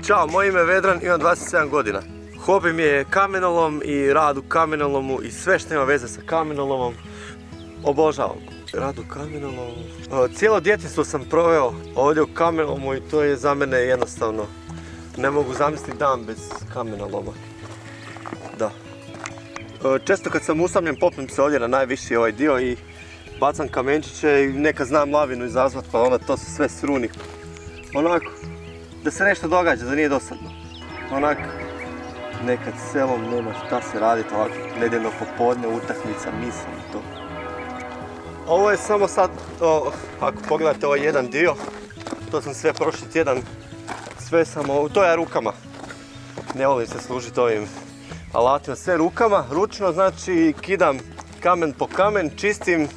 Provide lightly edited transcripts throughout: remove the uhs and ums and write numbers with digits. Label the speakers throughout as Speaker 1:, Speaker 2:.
Speaker 1: Ćao, moje ime je Vedran, imam 27 godina. Hobi mi je kamenolom i rad u kamenolomu i sve što ima veze sa kamenolomom. Obožavam rad u kamenolomu. Cijelo djetinjstvo sam proveo ovdje u kamenolomu i to je za mene jednostavno. Ne mogu zamisliti dan bez kamenoloma. Da. Često kad sam usamljen popnem se ovdje na najviši ovaj dio i bacam kamenčiće i nekad znam lavinu izazvat pa onda to se sve sruni. Onako, da se nešto događa, da nije dosadno. Onako, nekad selom nema šta se raditi, ovako nedjeljno popodne, utakmica, misli i to. Ovo je samo sad, ako pogledate ovaj jedan dio, to sam sve prošli tjedan, sve sam, to je rukama. Ne volim se služiti ovim alatima, sve rukama, ručno, znači kidam kamen po kamen, čistim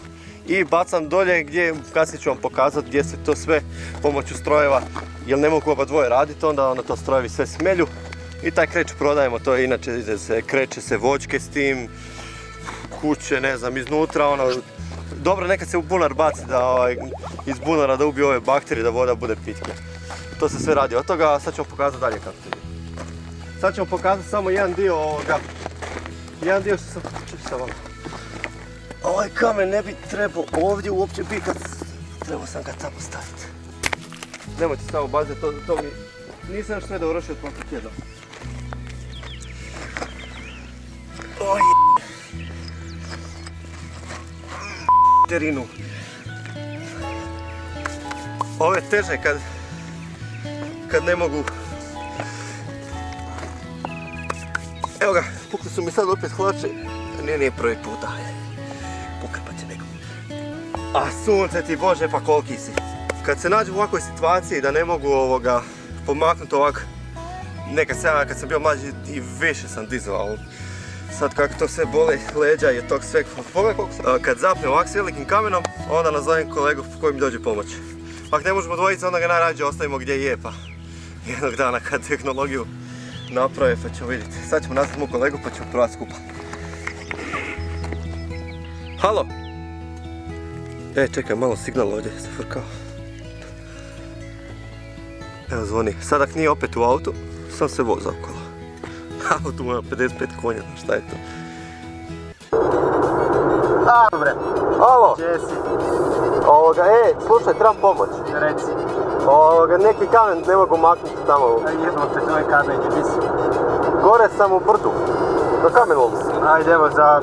Speaker 1: i bacam dolje gdje, kasnije ću vam pokazati gdje se to sve pomoću strojeva, jer ne mogu oba dvoje raditi, onda to strojevi sve smelju i taj kreć prodajemo, to je inače kreće se voćke s tim, kuće, ne znam, iznutra, dobro nekad se u bunar baci da iz bunara da ubije ove bakterije, da voda bude pitka. To se sve radi od toga, a sad ćemo pokazati dalje kako to ide. Sad ćemo pokazati samo jedan dio ovoga, jedan dio što sam vam. Ovaj kamen ne bi trebao ovdje uopće biti kad trebao sam ga tamo staviti. Nemojte staviti baze, to mi nisam još sve dovršio od prošlog tjedna. Oj, terinu. Ove teže kad ne mogu. Evo ga, pukli su mi sad opet hlače. Nije prvi puta. Pokrpat će nekom. A sunce ti Bože, pa koliki si. Kad se nađem u ovakvoj situaciji da ne mogu pomaknuti ovako, nekad kad sam bio mlađi i više sam dizao, ali sad kako to sve boli leđa i tog sveg. Pogledaj koliko sam. Kad zapnem ovak s velikim kamenom, onda nazovem kolegu koji mi dođe pomoć. Ako ne možemo dvojice, onda ga najrađe ostavimo gdje je, pa jednog dana kad tehnologiju naprave pa ćemo vidjeti. Sad ćemo nazvati mu kolegu pa ćemo probati skupa. Halo? Čekaj, malo signal ovdje se frkao. Evo zvoni. Sad ako nije opet u autu, sam se vozao okolo. Auto ima 55 konja, šta je to? Dobre. Halo? Gdje si? Slušaj, trebam pomoć.
Speaker 2: Reci.
Speaker 1: Neki kamen ne mogu maknuti tamo.
Speaker 2: Jedno te tvoj kamen, gdje si?
Speaker 1: Gore sam u brdu. Na kamenolomu.
Speaker 2: Ajde, evo za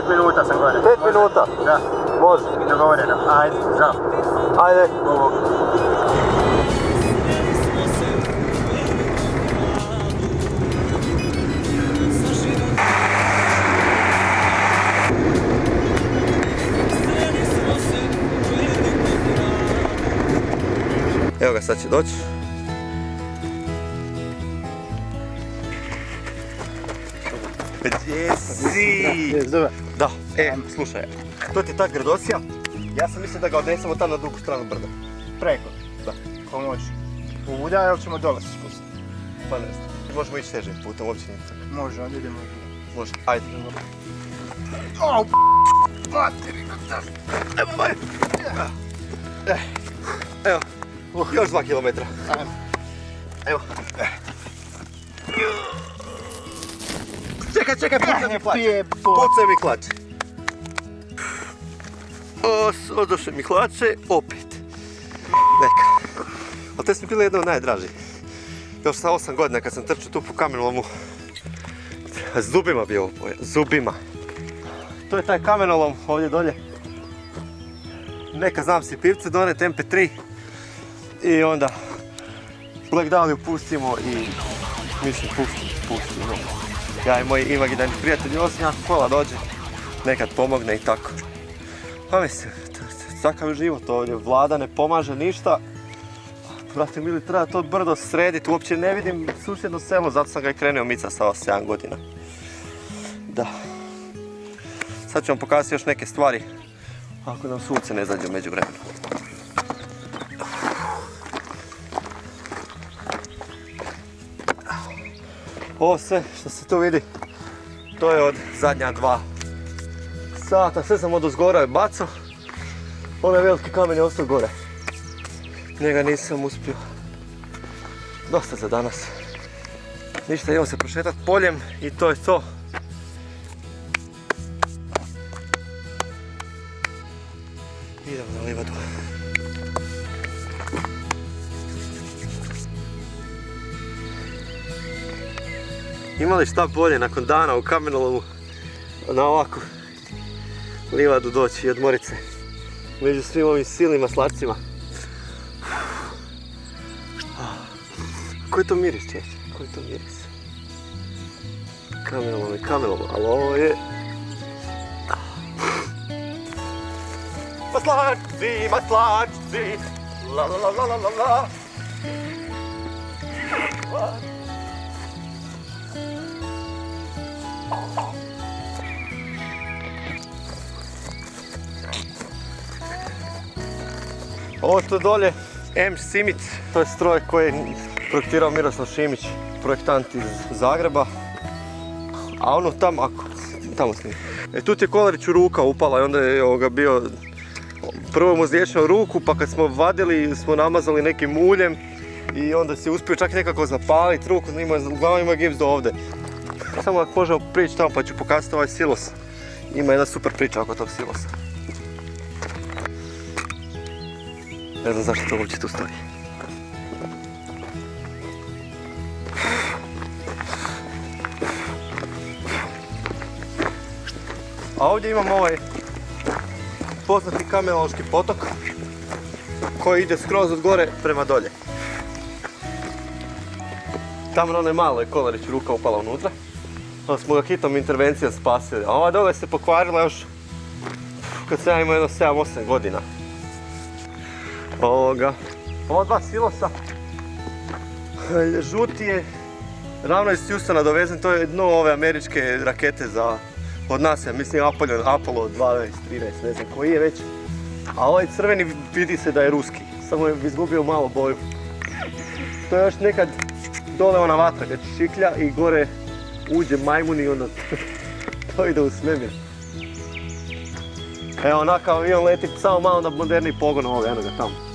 Speaker 2: 5 minuta sam gore.
Speaker 1: 5 minuta?
Speaker 2: Da.
Speaker 1: Može.
Speaker 2: Dogovoreno. Ajde, zdravo.
Speaker 1: Ajde. Evo ga, sad će doći. Gdje si? Da, slušaj, to ti je ta gradosija. Ja sam mislio da ga odnesemo tamo na drugu stranu brda.
Speaker 2: Preko?
Speaker 1: Da.
Speaker 2: Ko može? Uvuda ili ćemo dole se spustiti?
Speaker 1: Pa ne znam. Možemo ići težim putem, uopće nije.
Speaker 2: Može, onda idemo.
Speaker 1: Može, ajde.
Speaker 2: O, bateri na tam.
Speaker 1: Evo, još 2 kilometra. Evo. Čekaj, pucaj mi hlače. Pucaj mi hlače. Odošle mi hlače, opet. Neka. Ali te su mi bile jedne od najdražih. Još sa 8 godina kad sam trčao tu po kamenolomu. Zubima bi ovo pojel, zubima. To je taj kamenolom ovdje dolje. Neka znam si pivce doneti MP3. I onda Black Dahlia pustimo i mislim pustimo. Ja i moji imaginarni prijatelji, osim ja kola dođe, nekad pomogne i tako. Pa mislim, takav je život ovdje, vlada ne pomaže ništa. Brate mili, treba to brdo srediti, uopće ne vidim susjedno selo, zato sam ga i krenuo mica sa 7 godina. Da. Sad ću vam pokazati još neke stvari, ako nam sunce ne zađe u međuvremenu. Ovo sve što se tu vidi, to je od zadnja 2 sata, sve sam odozgora bacao. Onaj veliki kamen je ostao gore. Njega nisam uspio Dosta za danas. Ništa, idemo se prošetati poljem i to je to. Idemo na livadu. Ima li šta bolje nakon dana u kamenolomu na ovakvu livadu doći i odmorit se među svim ovim silnim maslacima. Koji to miris, čeće? Koji to miris? Kamenolom i kamenolom, ali ovo je... Maslačci, maslačci, la la la la la la la. Ovo što dolje, M. Simic, to je stroj koji je projektirao Miroslav Šimić, projektant iz Zagreba. A ono tamo snima. Tu ti je Kolariću ruka upala i onda je bio, prvo mu zliječio ruku, pa kad smo vadili smo namazali nekim uljem i onda si uspio čak nekako zapaliti ruku, uglavnom ima gips do ovdje. Samo ako možemo prići tamo pa ću pokazati ovaj silos. Ima jedna super priča oko tog silosa. Ne znam zašto to uopće tu stoji. A ovdje imamo ovaj poznati kamenološki potok koji ide skroz od gore prema dolje. Tamo ono je malo je Kolariću ruka upala unutra. Onda smo ga hitnom intervencijom spasili. A ova dole se pokvarila još kad sam ja imao jedno 7-8 godina. Ova dva silosa, žuti je ravno iz Houstona dovezen, to je dno ove američke rakete za, od nas je, mislim Apollo 12, 13, ne znam koji je već. A ovaj crveni vidi se da je ruski, samo je izgubio malo boju. To je još nekad dole ona vatra kad šiklja i gore uđe majmun i onda to ide u svemir. Evo onakav avion leti samo malo na moderni pogon ovoga, eno ga tamo.